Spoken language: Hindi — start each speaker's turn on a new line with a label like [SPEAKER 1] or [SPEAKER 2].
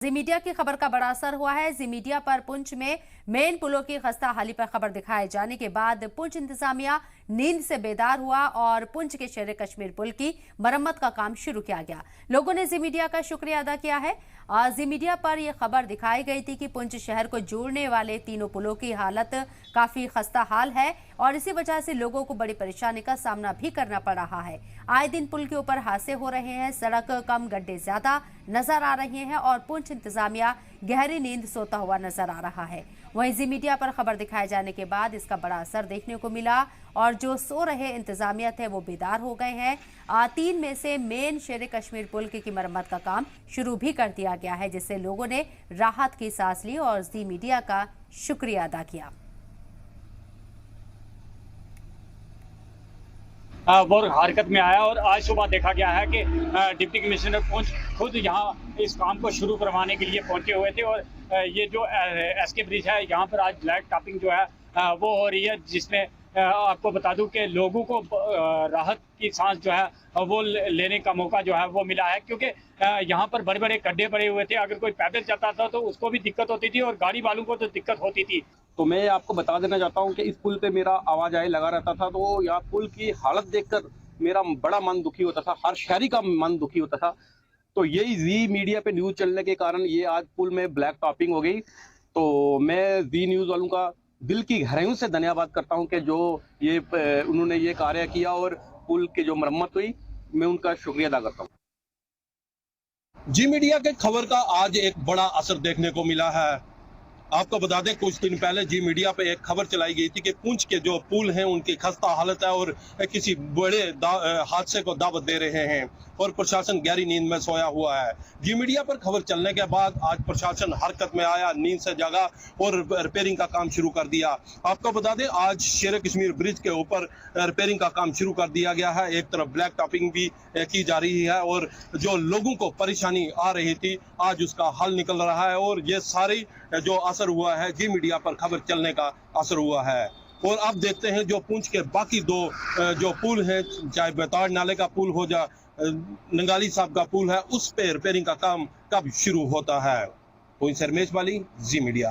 [SPEAKER 1] जी मीडिया की खबर का बड़ा असर हुआ है। जी मीडिया पर पुंछ में मेन पुलों की खस्ता हाली पर खबर दिखाए जाने के बाद पुंछ इंतजामिया नींद से बेदार हुआ और पुंछ के शेर कश्मीर पुल की मरम्मत का काम शुरू किया गया। लोगों ने जी मीडिया का शुक्रिया अदा किया है। जी मीडिया पर यह खबर दिखाई गई थी कि पुंछ शहर को जोड़ने वाले तीनों पुलों की हालत काफी खस्ता हाल है और इसी वजह से लोगों को बड़ी परेशानी का सामना भी करना पड़ रहा है। आए दिन पुल के ऊपर हादसे हो रहे हैं, सड़क कम गड्ढे ज्यादा नजर आ रहे हैं और पुंछ इंतजामिया गहरी नींद सोता हुआ नजर आ रहा है। वहीं जी मीडिया पर खबर दिखाए जाने के बाद इसका बड़ा असर देखने को मिला और जो सो रहे इंतजामिया थे वो बेदार हो गए हैं। 3 में से मेन शेर कश्मीर पुल की मरम्मत का काम शुरू भी कर दिया गया है, जिससे लोगों ने राहत की सांस ली और जी मीडिया का शुक्रिया अदा किया।
[SPEAKER 2] वो हरकत में आया और आज सुबह देखा गया है कि डिप्टी कमिश्नर खुद यहाँ इस काम को शुरू करवाने के लिए पहुंचे हुए थे और ये जो एसके ब्रिज है यहाँ पर आज ब्लैक टॉपिंग जो है वो हो रही है, जिसमें आपको बता दूं कि लोगों को राहत की सांस जो है वो लेने का मौका जो है वो मिला है, क्योंकि यहाँ पर बड़े बड़े गड्ढे पड़े हुए थे। अगर कोई पैदल जाता था तो उसको भी दिक्कत होती थी और गाड़ी वालों को तो दिक्कत होती थी।
[SPEAKER 3] तो मैं आपको बता देना चाहता हूं कि इस पुल पे मेरा आवाजाही लगा रहता था, तो यहाँ पुल की हालत देखकर मेरा बड़ा मन दुखी होता था, हर शहरी का मन दुखी होता था। तो यही जी मीडिया पे न्यूज चलने के कारण ये आज पुल में ब्लैक टॉपिंग हो गई। तो मैं जी न्यूज वालों का दिल की गहराइयों से धन्यवाद करता हूं कि जो ये उन्होंने ये कार्य किया और पुल की जो मरम्मत हुई, मैं उनका शुक्रिया अदा करता हूँ।
[SPEAKER 4] जी मीडिया के खबर का आज एक बड़ा असर देखने को मिला है। आपको बता दें, कुछ दिन पहले जी मीडिया पे एक खबर चलाई गई थी कि पुंछ के जो पुल हैं उनकी खस्ता हालत है और किसी बड़े हादसे को दावत दे रहे हैं और प्रशासन गहरी नींद में सोया हुआ है। जी मीडिया पर खबर चलने के बाद आज प्रशासन हरकत में आया, नींद से जागा और रिपेयरिंग का काम शुरू कर दिया। आपको बता दें, आज शेर कश्मीर ब्रिज के ऊपर रिपेयरिंग का काम शुरू कर दिया गया है। एक तरफ ब्लैक टॉपिंग भी की जा रही है और जो लोगों को परेशानी आ रही थी आज उसका हल निकल रहा है और ये सारी जो असर हुआ है जी मीडिया पर खबर चलने का असर हुआ है। और अब देखते हैं जो पुंछ के बाकी दो जो पुल हैं, चाहे बेताड़ नाले का पुल हो या नंगाली साहब का पुल है, उस पे रिपेयरिंग का काम कब शुरू होता है। तो रमेश वाली, जी मीडिया।